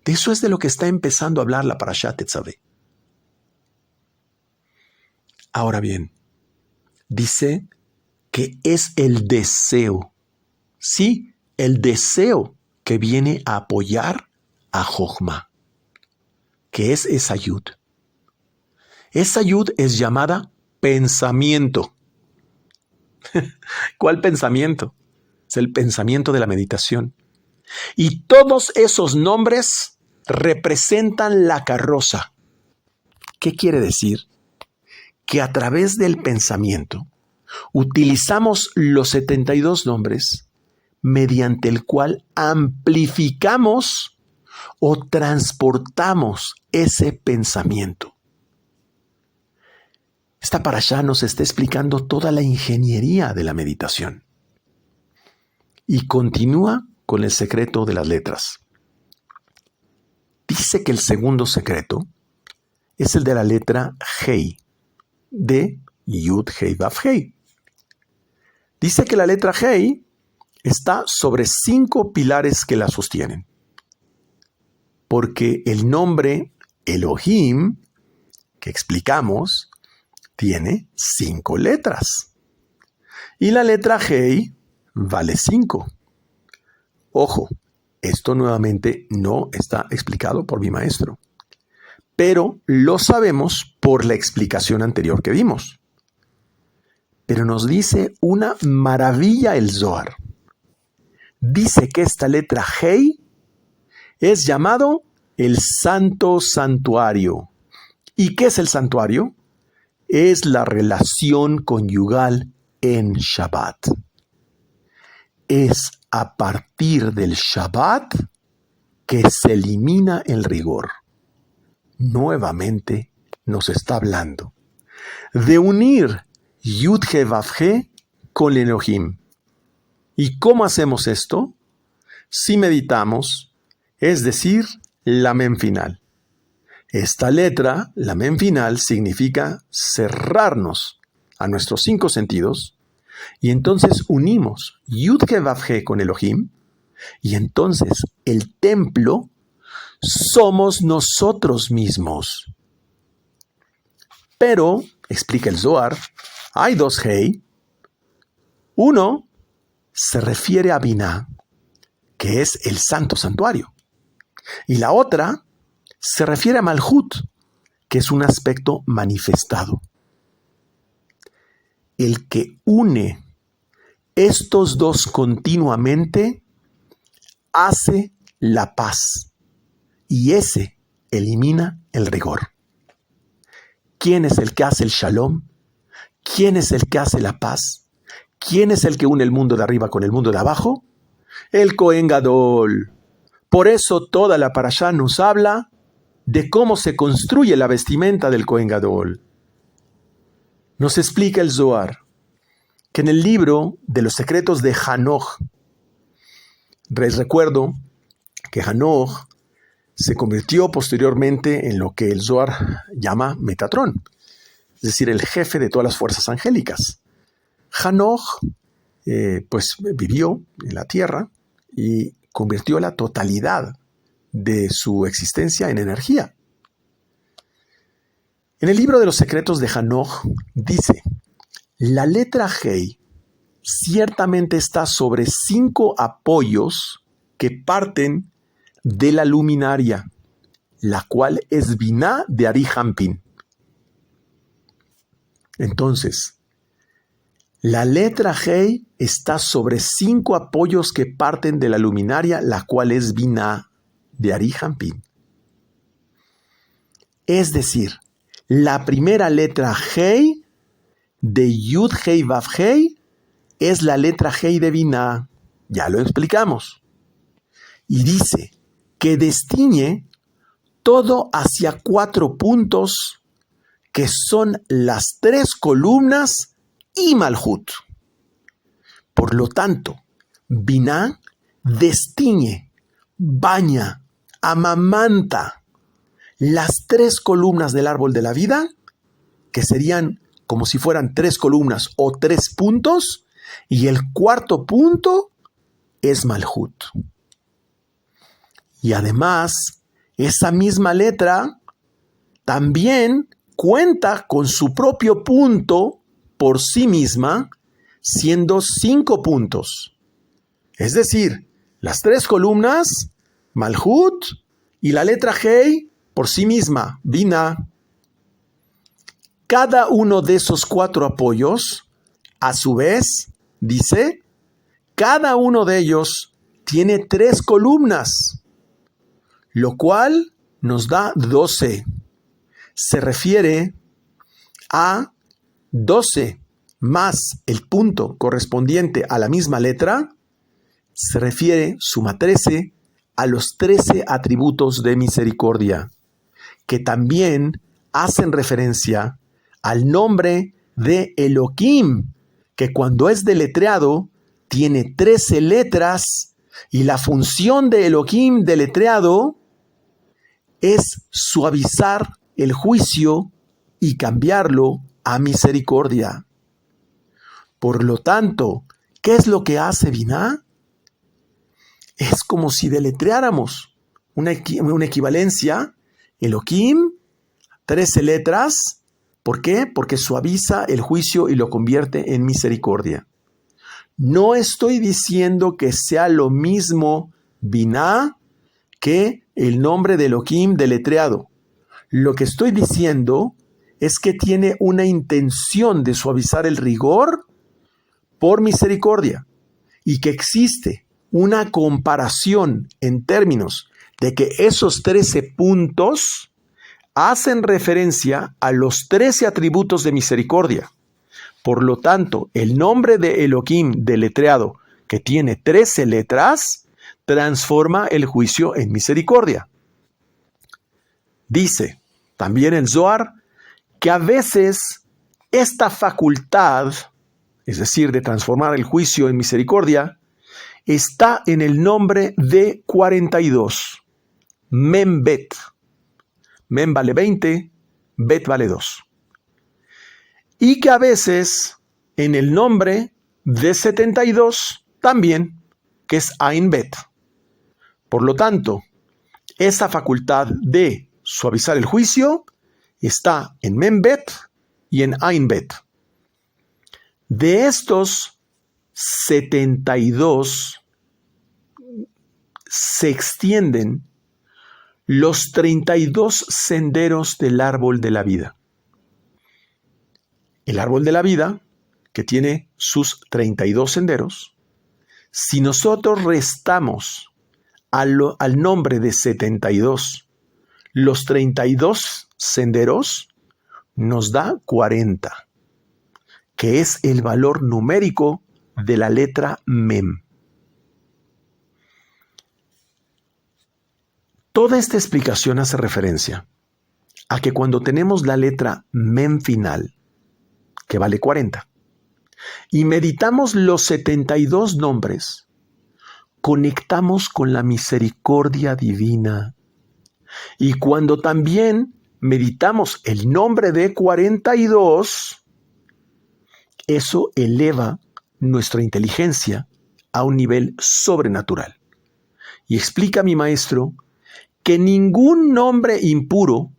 Speaker 1: De eso es de lo que está empezando a hablar la Parashat Tetzaveh. Ahora bien, dice que es el deseo. Sí, el deseo que viene a apoyar a Jochma, que es esa yud. Esa yud es llamada pensamiento. ¿Cuál pensamiento? Es el pensamiento de la meditación. Y todos esos nombres representan la carroza. ¿Qué quiere decir? Que a través del pensamiento utilizamos los 72 nombres mediante el cual amplificamos o transportamos ese pensamiento. Esta parashá nos está explicando toda la ingeniería de la meditación. Y continúa con el secreto de las letras. Dice que el segundo secreto es el de la letra Hei, de Yud Hei Vav Hei. Dice que la letra Hei está sobre 5 pilares que la sostienen. Porque el nombre Elohim, que explicamos, tiene 5 letras. Y la letra Hei vale 5. Ojo, esto nuevamente no está explicado por mi maestro, pero lo sabemos por la explicación anterior que vimos. Pero nos dice una maravilla el Zohar. Dice que esta letra Hei es llamado el Santo Santuario. ¿Y qué es el santuario? Es la relación conyugal en Shabbat. Es a partir del Shabbat que se elimina el rigor. Nuevamente nos está hablando de unir Yud He Vav He con Elohim. ¿Y cómo hacemos esto? Si meditamos, es decir, la mem final. Esta letra, la mem final, significa cerrarnos a nuestros 5 sentidos y entonces unimos Yud He Vav He con Elohim y entonces el templo somos nosotros mismos. Pero, explica el Zohar, hay 2 Hei. Uno se refiere a Binah, que es el santo santuario. Y la otra se refiere a Malhut, que es un aspecto manifestado. El que une estos 2 continuamente hace la paz y ese elimina el rigor. ¿Quién es el que hace el shalom? ¿Quién es el que hace la paz? ¿Quién es el que une el mundo de arriba con el mundo de abajo? El Kohen Gadol. Por eso toda la parashá nos habla de cómo se construye la vestimenta del Kohen Gadol. Nos explica el Zohar que en el libro de los secretos de Hanoch, les recuerdo que Hanoch se convirtió posteriormente en lo que el Zohar llama Metatrón, es decir, el jefe de todas las fuerzas angélicas. Hanoch vivió en la tierra y convirtió la totalidad de su existencia en energía. En el libro de los secretos de Hanoch dice, la letra Hei ciertamente está sobre 5 apoyos que parten de la luminaria, la cual es Binah de Ari Hampin. Entonces, la letra Hei está sobre 5 apoyos que parten de la luminaria, la cual es Binah de Ari Hampin. Es decir, la primera letra Hei de Yud Hei Vav Hei es la letra Hei de Binah. Ya lo explicamos. Y dice que destiñe todo hacia 4 puntos que son las 3 columnas y Malhut. Por lo tanto, Binah destiñe, baña, amamanta las 3 columnas del árbol de la vida, que serían como si fueran 3 columnas o 3 puntos, y el 4º punto es Malhut. Y además, esa misma letra también cuenta con su propio punto por sí misma, siendo 5 puntos. Es decir, las 3 columnas, Malhut, y la letra Hei por sí misma, Binah. Cada uno de esos 4 apoyos, a su vez, dice, cada uno de ellos tiene 3 columnas, lo cual nos da 12. Se refiere a 12 más el punto correspondiente a la misma letra, se refiere, suma 13, a los 13 atributos de misericordia, que también hacen referencia al nombre de Elohim, que cuando es deletreado tiene 13 letras, y la función de Elohim deletreado es suavizar el juicio y cambiarlo a misericordia. Por lo tanto, ¿qué es lo que hace Binah? Es como si deletreáramos una equivalencia, Elohim, 13 letras. ¿Por qué? Porque suaviza el juicio y lo convierte en misericordia. No estoy diciendo que sea lo mismo Binah que el nombre de Elohim deletreado. Lo que estoy diciendo es que tiene una intención de suavizar el rigor por misericordia, y que existe una comparación en términos de que esos 13 puntos hacen referencia a los 13 atributos de misericordia. Por lo tanto, el nombre de Elohim deletreado, que tiene 13 letras, transforma el juicio en misericordia. Dice también el Zohar que a veces esta facultad, es decir, de transformar el juicio en misericordia, está en el nombre de 42, Mem Bet. Mem vale 20, Bet vale 2. Y que a veces en el nombre de 72 también, que es Ain Bet. Por lo tanto, esa facultad de suavizar el juicio está en Mem Bet y en Ain Bet. De estos 72 se extienden los 32 senderos del árbol de la vida. El árbol de la vida, que tiene sus 32 senderos, si nosotros restamos al nombre de 72 los 32 senderos, nos da 40, que es el valor numérico de la letra Mem. Toda esta explicación hace referencia a que cuando tenemos la letra Mem final, que vale 40, y meditamos los 72 nombres, conectamos con la misericordia divina. Y cuando también meditamos el nombre de 42, eso eleva nuestra inteligencia a un nivel sobrenatural. Y explica mi maestro que ningún nombre impuro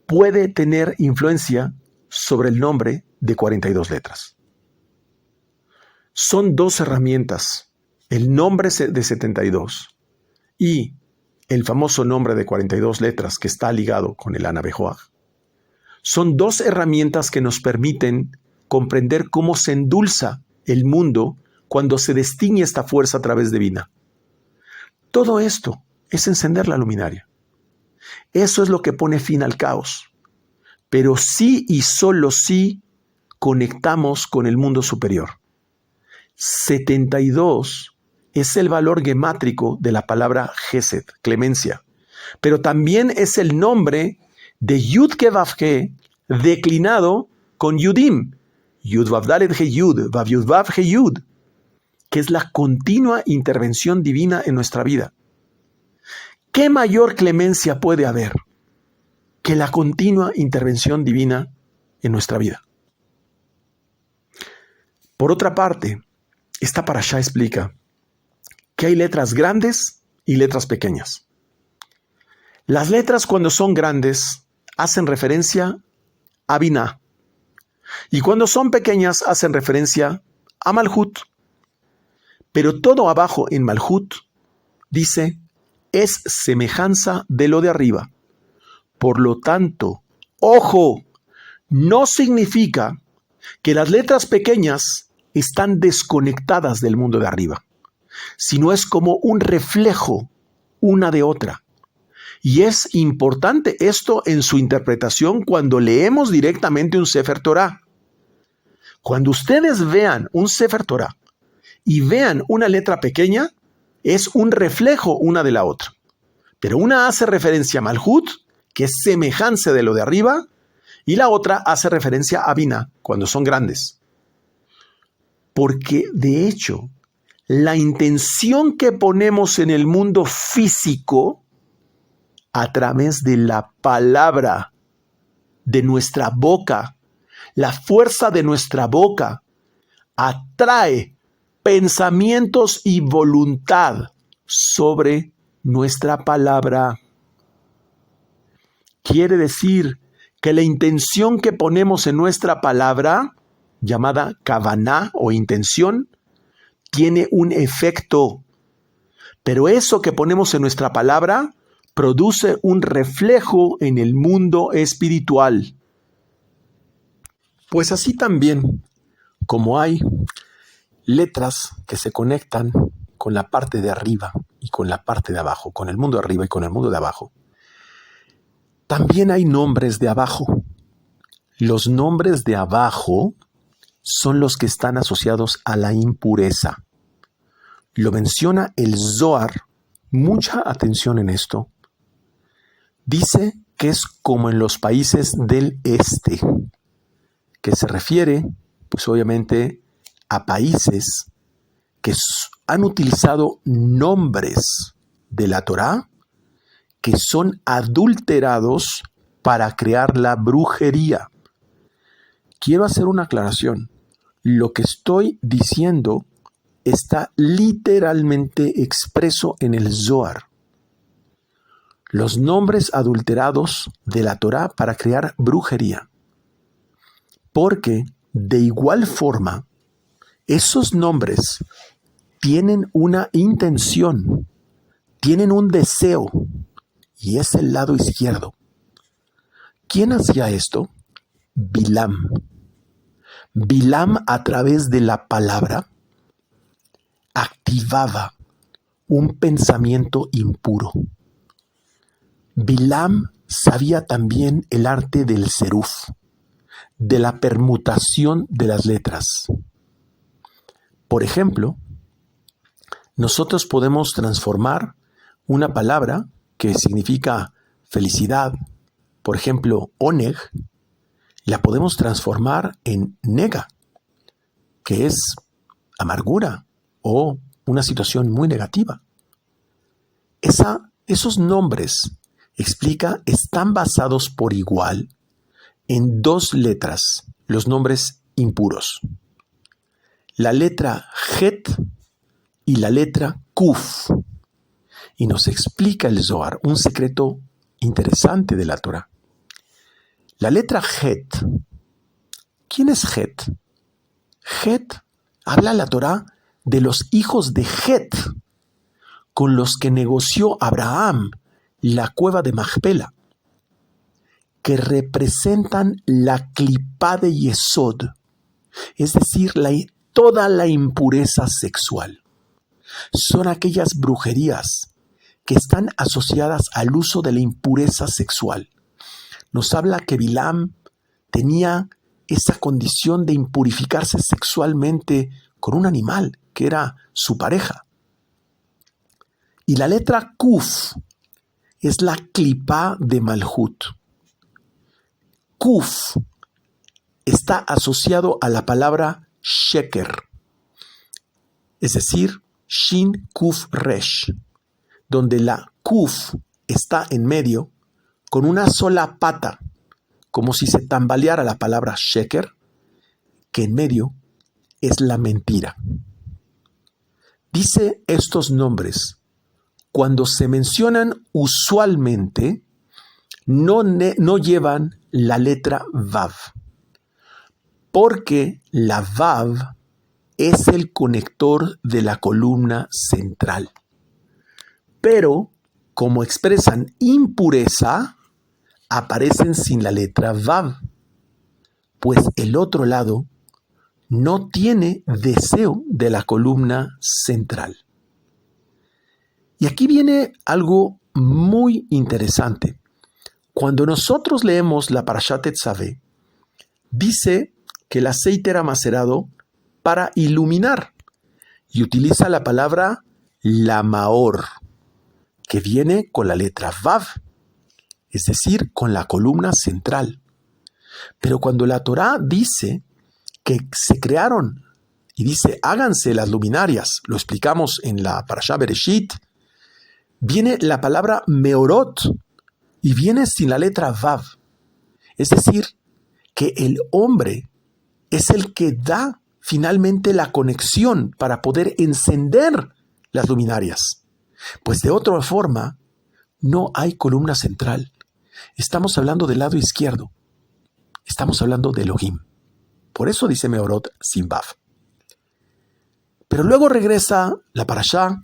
Speaker 1: puede tener influencia sobre el nombre de 42 letras. Son 2 herramientas, el nombre de 72 y el famoso nombre de 42 letras que está ligado con el Ana Bejoach. Son 2 herramientas que nos permiten comprender cómo se endulza el mundo cuando se destiñe esta fuerza a través de Binah. Todo esto es encender la luminaria. Eso es lo que pone fin al caos. Pero sí y solo sí conectamos con el mundo superior. 72 es el valor gemátrico de la palabra Gesed, clemencia, pero también es el nombre de Yud Ke Vav He declinado con Yudim, Yud Vav Dalet He Yud, Vav Yud Vav He Yud, que es la continua intervención divina en nuestra vida. ¿Qué mayor clemencia puede haber que la continua intervención divina en nuestra vida? Por otra parte, esta parashá explica que hay letras grandes y letras pequeñas. Las letras, cuando son grandes, hacen referencia a Binah, y cuando son pequeñas hacen referencia a Malhut. Pero todo abajo en Malhut dice, es semejanza de lo de arriba. Por lo tanto, ojo, no significa que las letras pequeñas están desconectadas del mundo de arriba, sino es como un reflejo una de otra. Y es importante esto en su interpretación cuando leemos directamente un Sefer Torah. Cuando ustedes vean un Sefer Torah y vean una letra pequeña, es un reflejo una de la otra. Pero una hace referencia a Malhut, que es semejanza de lo de arriba, y la otra hace referencia a Binah, cuando son grandes. Porque, de hecho, la intención que ponemos en el mundo físico, a través de la palabra de nuestra boca, la fuerza de nuestra boca, atrae pensamientos y voluntad sobre nuestra palabra. Quiere decir que la intención que ponemos en nuestra palabra, llamada kavaná o intención, tiene un efecto. Pero eso que ponemos en nuestra palabra produce un reflejo en el mundo espiritual. Pues así también, como hay letras que se conectan con la parte de arriba y con la parte de abajo, con el mundo de arriba y con el mundo de abajo, también hay nombres de abajo. Los nombres de abajo son los que están asociados a la impureza. Lo menciona el Zohar, mucha atención en esto. Dice que es como en los países del este, que se refiere, pues obviamente, a países que han utilizado nombres de la Torá que son adulterados para crear la brujería. Quiero hacer una aclaración. Lo que estoy diciendo está literalmente expreso en el Zohar. Los nombres adulterados de la Torá para crear brujería. Porque, de igual forma, esos nombres tienen una intención, tienen un deseo, y es el lado izquierdo. ¿Quién hacía esto? Bilam. Bilam, a través de la palabra, activaba un pensamiento impuro. Bilam sabía también el arte del seruf, de la permutación de las letras. Por ejemplo, nosotros podemos transformar una palabra que significa felicidad, por ejemplo, oneg, la podemos transformar en nega, que es amargura o una situación muy negativa. Esos nombres, explica, están basados por igual en dos letras, los nombres impuros. La letra Het y la letra Kuf. Y nos explica el Zohar un secreto interesante de la Torah. La letra Het. ¿Quién es Het? Het habla la Torah de los hijos de Het, con los que negoció Abraham la cueva de Macpela, que representan la clipá de Yesod, es decir, toda la impureza sexual. Son aquellas brujerías que están asociadas al uso de la impureza sexual. Nos habla que Bilam tenía esa condición de impurificarse sexualmente con un animal, que era su pareja. Y la letra Kuf es la clipá de Malhut. Kuf está asociado a la palabra sheker, es decir, Shin Kuf Resh, donde la Kuf está en medio con una sola pata, como si se tambaleara la palabra sheker, que en medio es la mentira. Dice estos nombres, cuando se mencionan usualmente, no llevan la letra Vav, porque la Vav es el conector de la columna central. Pero, como expresan impureza, aparecen sin la letra Vav, pues el otro lado no tiene deseo de la columna central. Y aquí viene algo muy interesante. Cuando nosotros leemos la Parashat Tetzaveh, dice que el aceite era macerado para iluminar y utiliza la palabra lamaor, que viene con la letra Vav, es decir, con la columna central. Pero cuando la Torá dice que se crearon y dice háganse las luminarias, lo explicamos en la Parashá Bereshit, viene la palabra meorot y viene sin la letra Vav. Es decir, que el hombre es el que da finalmente la conexión para poder encender las luminarias. Pues de otra forma, no hay columna central. Estamos hablando del lado izquierdo. Estamos hablando de Elohim. Por eso dice Meorot sin Vav. Pero luego regresa la Parashá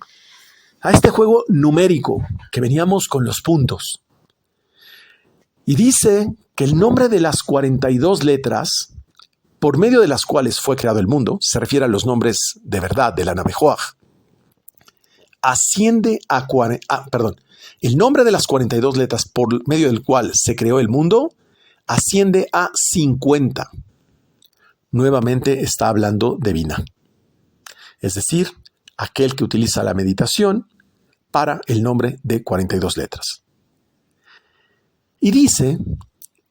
Speaker 1: a este juego numérico que veníamos con los puntos. Y dice que el nombre de las 42 letras, por medio de las cuales fue creado el mundo, se refiere a los nombres de verdad de la Navejoach, asciende a... el nombre de las 42 letras por medio del cual se creó el mundo asciende a 50. Nuevamente está hablando de Binah. Es decir, aquel que utiliza la meditación para el nombre de 42 letras. Y dice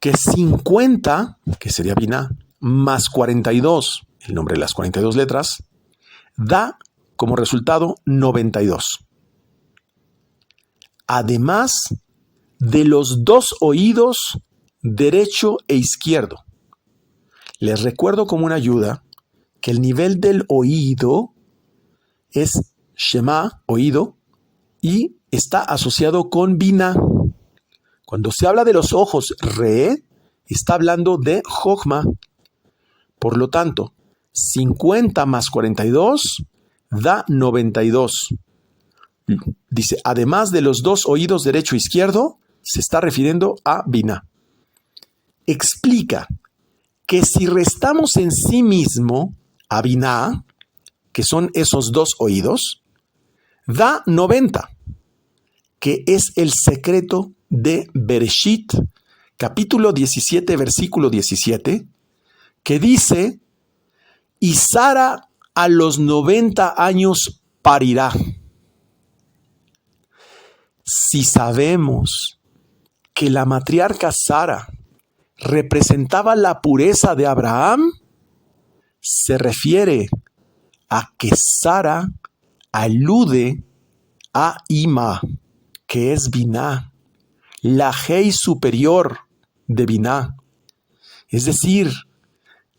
Speaker 1: que 50, que sería Binah, más 42, el nombre de las 42 letras, da como resultado 92. Además de los dos oídos derecho e izquierdo. Les recuerdo como una ayuda que el nivel del oído es Shema, oído, y está asociado con Binah. Cuando se habla de los ojos, Re, está hablando de Jochma. Por lo tanto, 50 más 42 da 92. Dice, además de los dos oídos derecho e izquierdo, se está refiriendo a Binah. Explica que si restamos en sí mismo a Binah, que son esos dos oídos, da 90, que es el secreto de Bereshit, capítulo 17, versículo 17, que dice, y Sara a los 90 años parirá. Si sabemos que la matriarca Sara representaba la pureza de Abraham, se refiere a que Sara alude a Ima, que es Binah, la Hei superior de Binah. Es decir,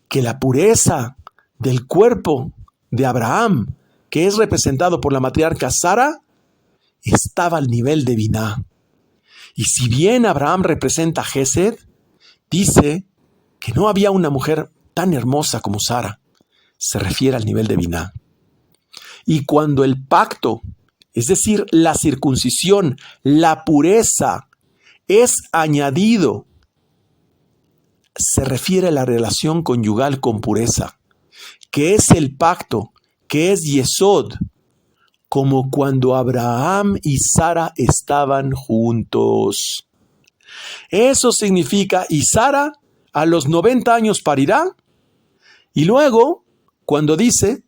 Speaker 1: que la pureza del cuerpo de Abraham, que es representado por la matriarca Sara, estaba al nivel de Binah. Y si bien Abraham representa Gesed, dice que no había una mujer tan hermosa como Sara. Se refiere al nivel de Binah. Y cuando el pacto, es decir, la circuncisión, la pureza, es añadido, se refiere a la relación conyugal con pureza, que es el pacto, que es Yesod, como cuando Abraham y Sara estaban juntos. Eso significa, y Sara a los 90 años parirá, y luego, cuando dice,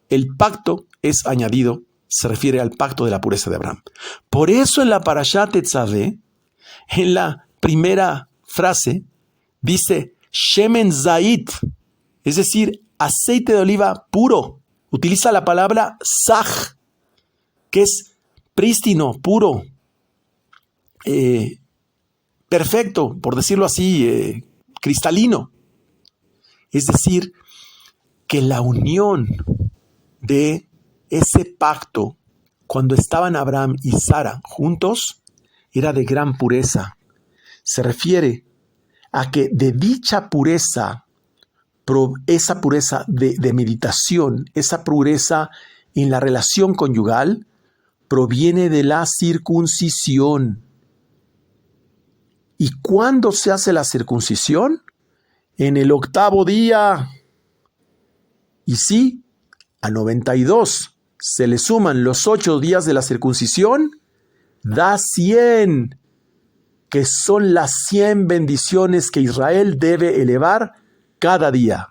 Speaker 1: el pacto es añadido, se refiere al pacto de la pureza de Abraham. Por eso en la Parashat Tetzaveh, en la primera frase, dice Shemen Zait, es decir, aceite de oliva puro. Utiliza la palabra Saj, que es prístino, puro, perfecto, por decirlo así, cristalino. Es decir, que la unión de ese pacto, cuando estaban Abraham y Sara juntos, era de gran pureza. Se refiere a que de dicha pureza esa pureza de meditación, esa pureza en la relación conyugal, proviene de la circuncisión. ¿Y cuándo se hace la circuncisión? En el 8º día. Y si a 92 se le suman los 8 días de la circuncisión, da 100, que son las 100 bendiciones que Israel debe elevar cada día.